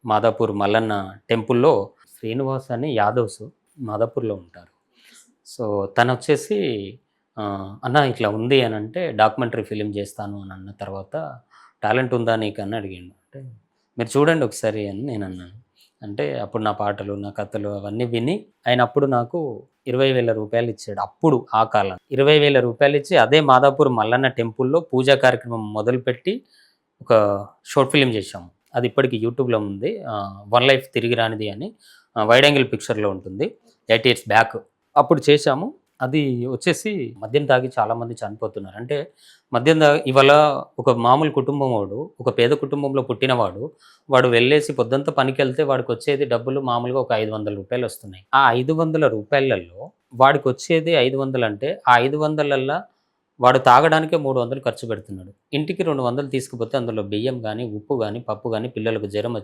మాదాపూర్ మల్లన్న టెంపుల్‌లో శ్రీనివాస్ అని యాదవ్స్ మాదాపూర్‌లో ఉంటారు. సో, తనొచ్చేసి "అన్న ఇట్లా ఉంది" అనంటే, డాక్యుమెంటరీ ఫిల్మ్ చేస్తాను అని అన్న తర్వాత, "టాలెంట్ ఉందా నీకు" అని అడిగిండు. అంటే, "మీరు చూడండి ఒకసారి" అని నేనన్నాను. అంటే అప్పుడు నా పాటలు, నా కథలు అవన్నీ విని ఆయన అప్పుడు నాకు రూ. 20,000 ఇచ్చాడు. అప్పుడు ఆ కాలం. రూ. 20,000 ఇచ్చి అదే మాదాపూర్ మల్లన్న టెంపుల్‌లో పూజా కార్యక్రమం మొదలుపెట్టి ఒక షార్ట్ ఫిల్మ్ చేశాము. అది ఇప్పటికి యూట్యూబ్‌లో ఉంది. 'వన్ లైఫ్ తిరిగి రానిది' అని వైడ్ యాంగిల్ పిక్చర్‌లో ఉంటుంది. 8 ఇయర్స్ బ్యాక్. అప్పుడు చేశాము. అది వచ్చేసి మద్యం తాగి చాలామంది చనిపోతున్నారు. అంటే మద్యం ఇవాళ ఒక మామూలు కుటుంబం వాడు, ఒక పేద కుటుంబంలో పుట్టినవాడు, వాడు వెళ్ళేసి పొద్దంతా పనికెళ్తే వాడికొచ్చేది డబ్బులు మామూలుగా ఒక రూ. 500 వస్తున్నాయి. ఆ రూ. 500లలో వాడికొచ్చేది 500 అంటే, ఆ 500 వాడు తాగడానికే 300 ఖర్చు పెడుతున్నాడు. ఇంటికి 200 తీసుకుపోతే అందులో బియ్యం గానీ, ఉప్పు గానీ, పప్పు గానీ, పిల్లలకు జ్వరం